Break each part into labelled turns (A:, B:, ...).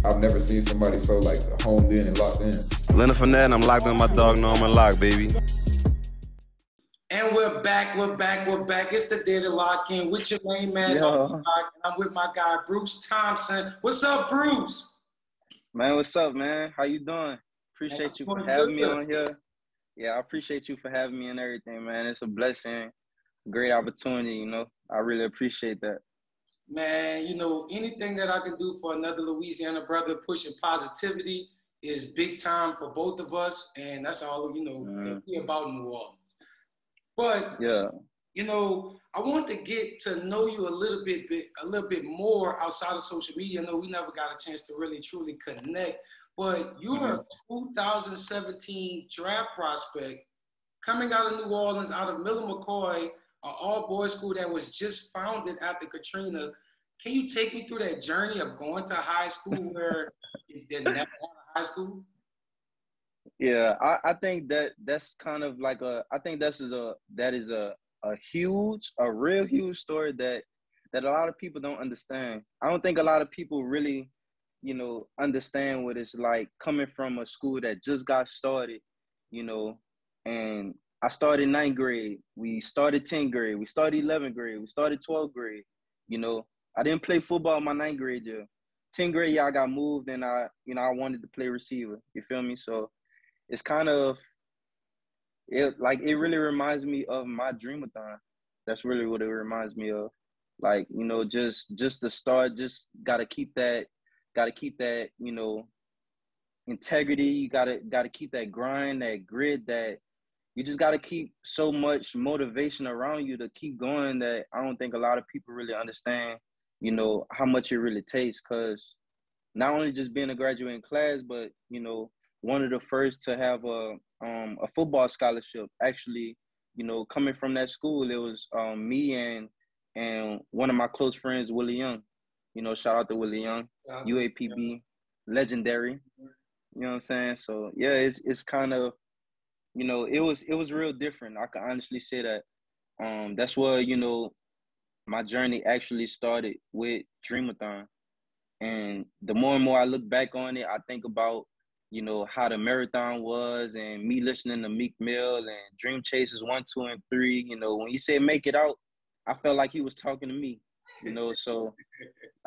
A: I've never seen somebody so like honed in and locked in.
B: Leonard Fournette, I'm locked in my dog Norman Locke, baby.
C: And we're back. It's the Daily Locke In with your main man, Norman Locke, and I'm with my guy, Bruce Thompson. What's up, Bruce?
D: Man, what's up, man? How you doing? Appreciate you for having me on here. Yeah, I appreciate you for having me and everything, man. It's a blessing, great opportunity, you know. I really appreciate that.
C: Man, you know, anything that I can do for another Louisiana brother pushing positivity is big time for both of us, and that's all, you know, we about New Orleans. But,
D: yeah,
C: you know, I want to get to know you a little bit more outside of social media. I know we never got a chance to really, truly connect, but you're a 2017 draft prospect coming out of New Orleans, out of Miller McCoy, an all-boys school that was just founded after Katrina. Can you take me through that journey of going to high school where you never had a high school?
D: Yeah, I think that's kind of like that is a real huge story that a lot of people don't understand. I don't think a lot of people really, you know, understand what it's like coming from a school that just got started, you know, and I started 9th grade, we started 10th grade, we started 11th grade, we started 12th grade. You know, I didn't play football in my 9th grade year. 10th grade year, I got moved and I wanted to play receiver. You feel me? So it's kind of, it really reminds me of my dreamathon. That's really what it reminds me of. Like, you know, just the start, just gotta keep that, you know, integrity. You gotta keep that grind, that grit, that you just got to keep so much motivation around you to keep going that I don't think a lot of people really understand, you know, how much it really takes. Because not only just being a graduating class, but, you know, one of the first to have a football scholarship. Actually, you know, coming from that school, it was me and one of my close friends, Willie Young. You know, shout out to Willie Young, UAPB, legendary. You know what I'm saying? So, yeah, it's kind of, you know, it was real different. I can honestly say that. That's where, you know, my journey actually started with Dreamathon. And the more and more I look back on it, I think about, you know, how the marathon was and me listening to Meek Mill and Dream Chasers 1, 2, and 3. You know, when he said make it out, I felt like he was talking to me, you know, so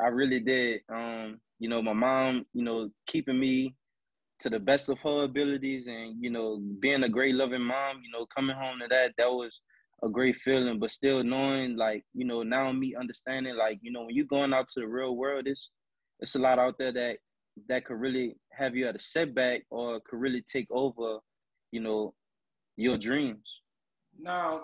D: I really did. You know, my mom, you know, keeping me to the best of her abilities and, you know, being a great loving mom, you know, coming home to that was a great feeling. But still knowing, like, you know, now me understanding, like, you know, when you're going out to the real world, it's a lot out there that could really have you at a setback or could really take over, you know, your dreams.
C: Now,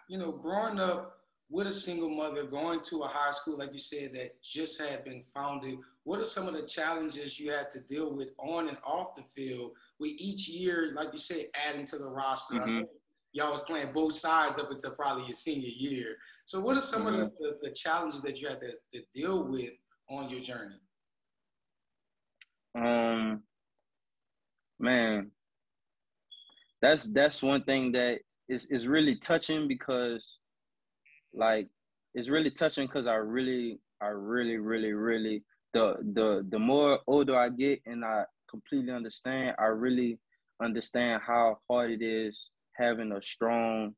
C: you know, growing up with a single mother, going to a high school, like you said, that just had been founded, what are some of the challenges you had to deal with on and off the field with each year, like you said, adding to the roster? I know y'all was playing both sides up until probably your senior year. So what are some of the challenges that you had to deal with on your journey?
D: Man, that's one thing that is really touching because, like, it's really touching because I really, the more older I get and I completely understand, I really understand how hard it is having a strong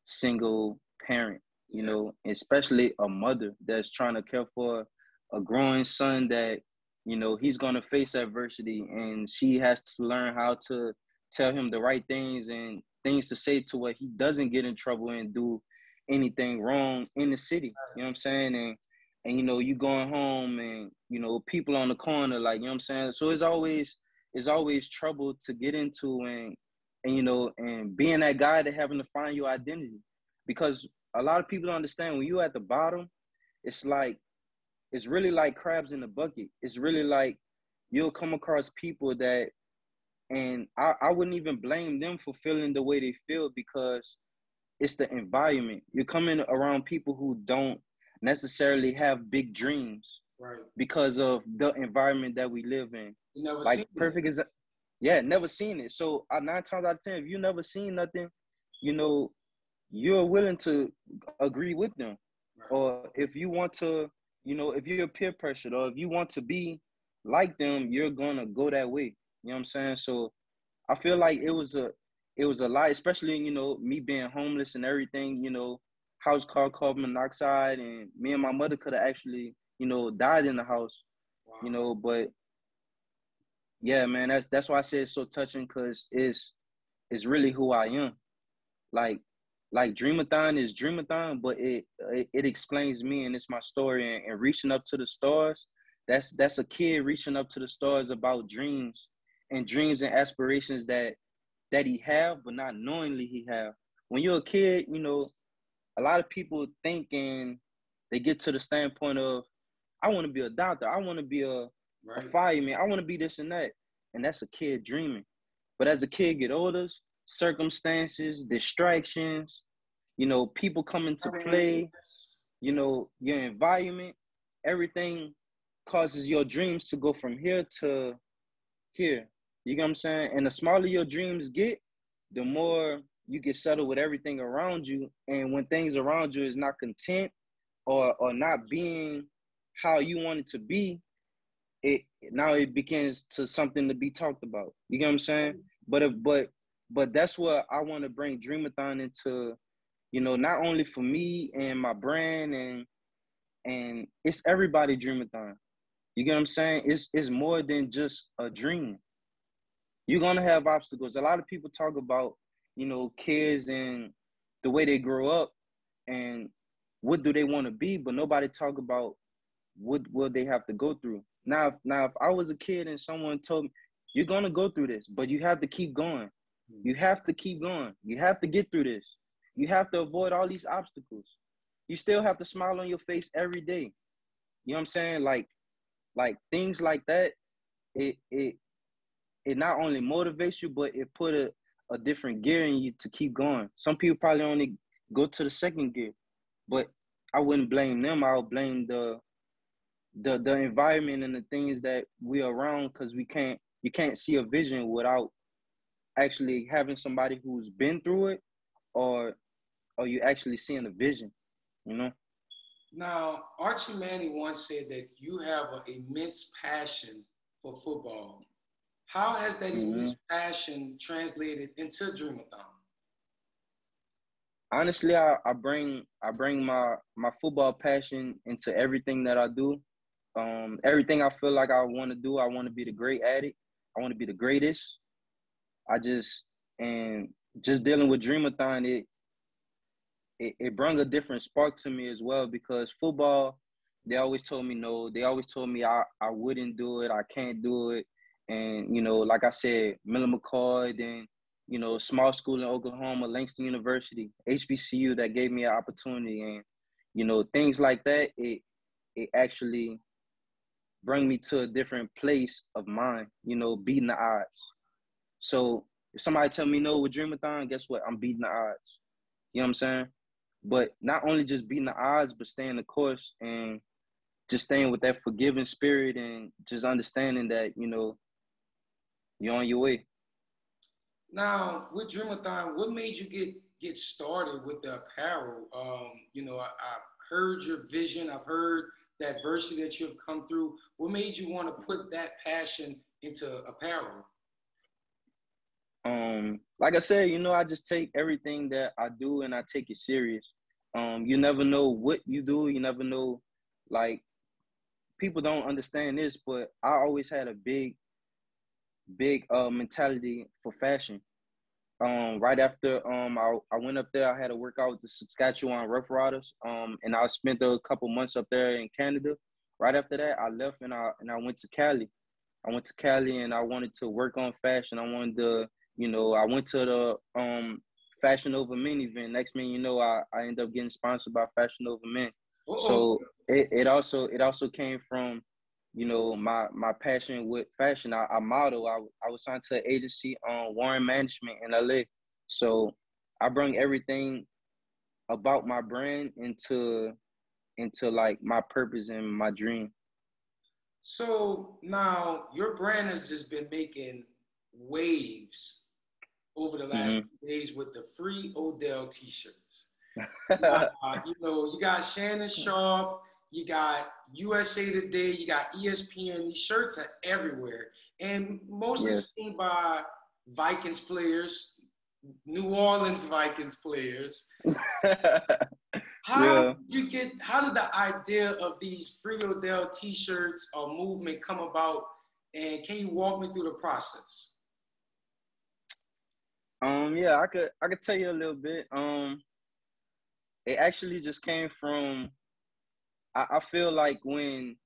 D: single parent, you know, especially a mother that's trying to care for a growing son that, you know, he's going to face adversity and she has to learn how to tell him the right things and things to say to where he doesn't get in trouble and do anything wrong in the city. You know what I'm saying? And you know, you going home and, you know, people on the corner, like, you know what I'm saying? So it's always trouble to get into and you know, and being that guy that having to find your identity. Because a lot of people don't understand when you're at the bottom, it's really like crabs in a bucket. It's really like you'll come across people that, and I wouldn't even blame them for feeling the way they feel because it's the environment. You're coming around people who don't necessarily have big dreams,
C: right? Because
D: of the environment that we live in.
C: You never
D: like
C: seen
D: perfect
C: it.
D: never seen it. So 9 times out of 10, if you never seen nothing, you know, you're willing to agree with them. Right. Or if you want to, you know, if you're peer pressured or if you want to be like them, you're gonna go that way. You know what I'm saying? So I feel like it was a lot, especially, you know, me being homeless and everything, you know, house called carbon monoxide, and me and my mother could have actually, you know, died in the house,
C: Wow.
D: you know, but yeah, man, that's why I say it's so touching, because it's really who I am. Like Dreamathon is Dreamathon, but it explains me, and it's my story, and reaching up to the stars. That's a kid reaching up to the stars about dreams and aspirations that he have, but not knowingly he have. When you're a kid, you know, a lot of people think, and they get to the standpoint of, I want to be a doctor, I want to be a fireman, I want to be this and that, and that's a kid dreaming. But as a kid get older, circumstances, distractions, you know, people come into play, you know, your environment, everything causes your dreams to go from here to here. You get what I'm saying? And the smaller your dreams get, the more you get settled with everything around you. And when things around you is not content or not being how you want it to be, it begins to something to be talked about. You get what I'm saying? But that's what I want to bring Dreamathon into, you know, not only for me and my brand, and it's everybody Dreamathon. You get what I'm saying? It's more than just a dream. You're gonna have obstacles. A lot of people talk about, you know, kids and the way they grow up and what do they want to be, but nobody talk about what will they have to go through. Now, if I was a kid and someone told me, you're gonna go through this, but you have to keep going. You have to keep going. You have to get through this. You have to avoid all these obstacles. You still have to smile on your face every day. You know what I'm saying? Like things like that, it not only motivates you, but it put a different gear in you to keep going. Some people probably only go to the second gear, but I wouldn't blame them. I would blame the environment and the things that we are around, because you can't see a vision without actually having somebody who's been through it, or you actually seeing a vision, you know?
C: Now, Archie Manning once said that you have an immense passion for football. How has that immense passion translated into Dreamathon?
D: Honestly, I bring my football passion into everything that I do. Everything I feel like I want to do, I want to be the great at it. I want to be the greatest. And just dealing with Dreamathon, it brought a different spark to me as well, because football, they always told me no. They always told me I wouldn't do it. I can't do it. And, you know, like I said, Miller McCoy, then, you know, small school in Oklahoma, Langston University, HBCU, that gave me an opportunity. And, you know, things like that, it actually bring me to a different place of mind, you know, beating the odds. So if somebody tell me no with Dreamathon, guess what? I'm beating the odds. You know what I'm saying? But not only just beating the odds, but staying the course and just staying with that forgiving spirit, and just understanding that, you know, you're on your way.
C: Now, with Dreamathon, what made you get started with the apparel? You know, I've heard your vision. I've heard that adversity that you've come through. What made you want to put that passion into apparel?
D: Like I said, you know, I just take everything that I do and I take it serious. You never know what you do. You never know, like, people don't understand this, but I always had a big mentality for fashion. Right after I went up there, I had to work out with the Saskatchewan Rough Riders. And I spent a couple months up there in Canada. Right after that, I left and I went to Cali. I went to Cali and I wanted to work on fashion. I wanted to, you know, I went to the Fashion Over Men event. Next thing you know, I ended up getting sponsored by Fashion Over Men. So it also came from, you know, my passion with fashion. I model. I was signed to an agency on Warren Management in LA. So I bring everything about my brand into like my purpose and my dream.
C: So now your brand has just been making waves over the last few days with the Free Odell t-shirts. You know, you got Shannon Sharp, you got USA Today, you got ESPN. These shirts are everywhere, and mostly seen by Vikings players, New Orleans Vikings players. How did the idea of these Free Odell t-shirts or movement come about, and can you walk me through the process?
D: Yeah, I could tell you a little bit. It actually just came from, I feel like when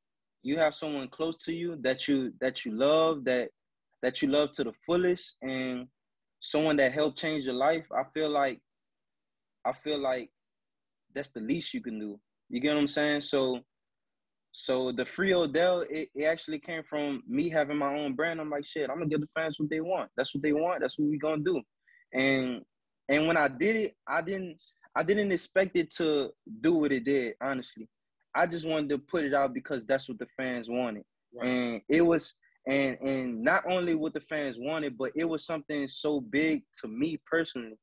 D: you have someone close to you that you love, that you love to the fullest, and someone that helped change your life, I feel like that's the least you can do. You get what I'm saying? So the Free Odell, it actually came from me having my own brand. I'm like, shit, I'm gonna give the fans what they want. That's what they want. That's what we gonna do. And when I did it, I didn't expect it to do what it did, honestly. I just wanted to put it out because that's what the fans wanted. Right. And it was, and not only what the fans wanted, but it was something so big to me personally.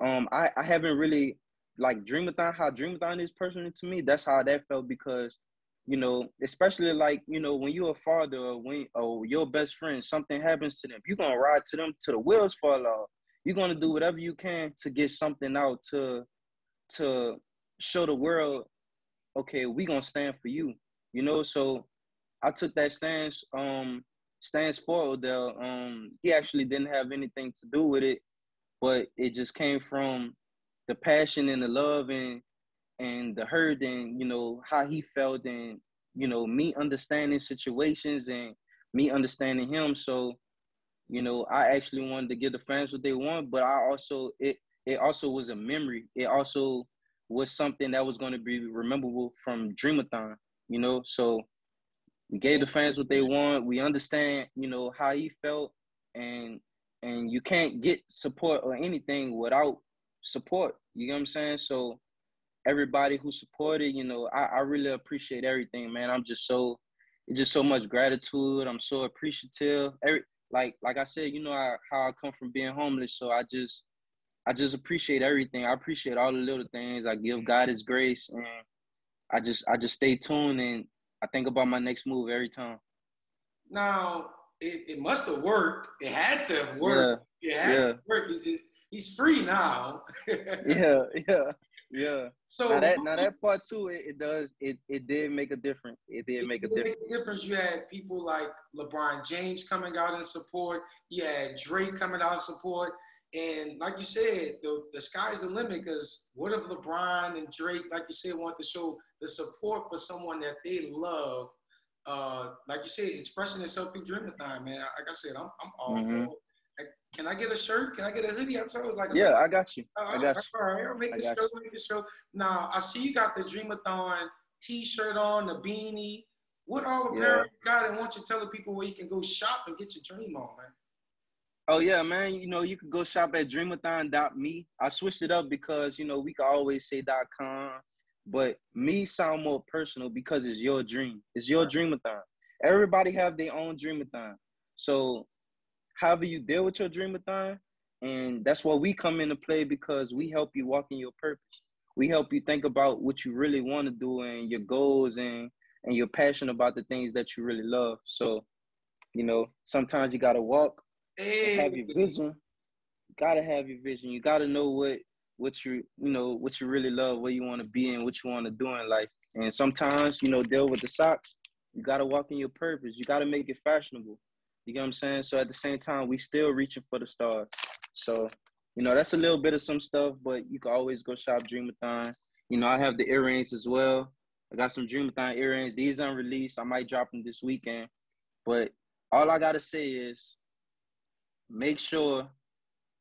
D: I haven't really, like, Dreamathon, how Dreamathon is personally to me, that's how that felt, because, you know, especially like, you know, when you're a father or your best friend, something happens to them, you're going to ride to them till the wheels fall off. You're going to do whatever you can to get something out to show the world, okay, we going to stand for you, you know? So I took that stance for Odell. He actually didn't have anything to do with it, but it just came from the passion and the love and the hurt, and, you know, how he felt, and, you know, me understanding situations and me understanding him. So, you know, I actually wanted to give the fans what they want, but it also was a memory. It also was something that was going to be rememberable from Dreamathon, you know? So we gave the fans what they want. We understand, you know, how he felt, and you can't get support or anything without support. You know what I'm saying? So everybody who supported, you know, I really appreciate everything, man. It's just so much gratitude. I'm so appreciative. Like I said, you know, how I come from being homeless. So I just appreciate everything. I appreciate all the little things. I give God His grace, and I just stay tuned, and I think about my next move every time. Now,
C: it must have worked. It had to have worked. Yeah. It had to work. He's free now.
D: Yeah. So now that part too, it did make a difference. It did make a difference.
C: You had people like LeBron James coming out in support. You had Drake coming out in support. And like you said, the sky's the limit, because what if LeBron and Drake, like you said, want to show the support for someone that they love? Like you said, expressing itself through Dreamathon, man. Like I said, I'm all for. Can I get a shirt? Can I get a hoodie? I told like,
D: I got you.
C: All right, I'll make the show. Now, I see you got the Dreamathon t-shirt on, the beanie. What all apparel you got? And want you to tell the people where you can go shop and get your dream on, man.
D: Oh, yeah, man. You know, you can go shop at dreamathon.me. I switched it up because, you know, we can always say .com. But me sound more personal because it's your dream. It's your Dreamathon. Everybody have their own Dreamathon. So however you deal with your Dreamathon, and that's where we come into play, because we help you walk in your purpose. We help you think about what you really want to do and your goals, and you're passionate about the things that you really love. So, you know, sometimes you got to walk and have your vision. You got to have your vision. You got to know what you really love, where you want to be and what you want to do in life. And sometimes, you know, deal with the socks. You got to walk in your purpose. You got to make it fashionable. You get what I'm saying? So at the same time, we still reaching for the stars. So, you know, that's a little bit of some stuff, but you can always go shop Dreamathon. You know, I have the earrings as well. I got some Dreamathon earrings. These unreleased. I might drop them this weekend. But all I got to say is make sure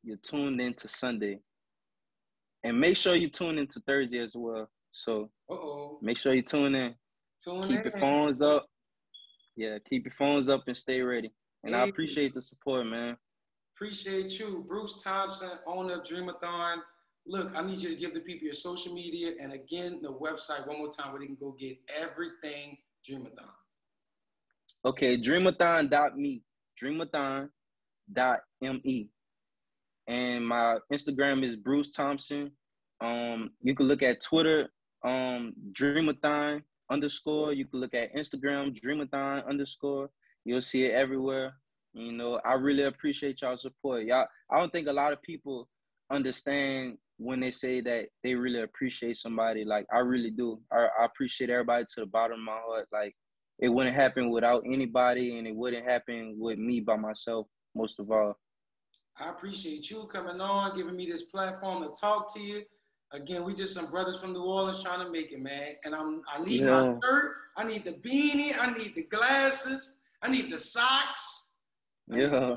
D: you're tuned in to Sunday. And make sure you tune into Thursday as well. So make sure you tune in. Keep your phones up. Yeah, keep your phones up and stay ready. And I appreciate the support, man.
C: Appreciate you. Bruce Thompson, owner of Dreamathon. Look, I need you to give the people your social media and, again, the website one more time where they can go get everything Dreamathon.
D: Okay, dreamathon.me. Dreamathon.me. And my Instagram is Bruce Thompson. You can look at Twitter, Dreamathon. _. You can look at Instagram, Dreamathon _. You'll see it everywhere. You know, I really appreciate y'all's support. Y'all, I don't think a lot of people understand when they say that they really appreciate somebody. Like, I really do. I appreciate everybody to the bottom of my heart. Like, it wouldn't happen without anybody, and it wouldn't happen with me by myself, most of all.
C: I appreciate you coming on, giving me this platform to talk to you. Again, we just some brothers from New Orleans trying to make it, man. And I need my shirt, I need the beanie, I need the glasses, I need the socks.
D: Yeah.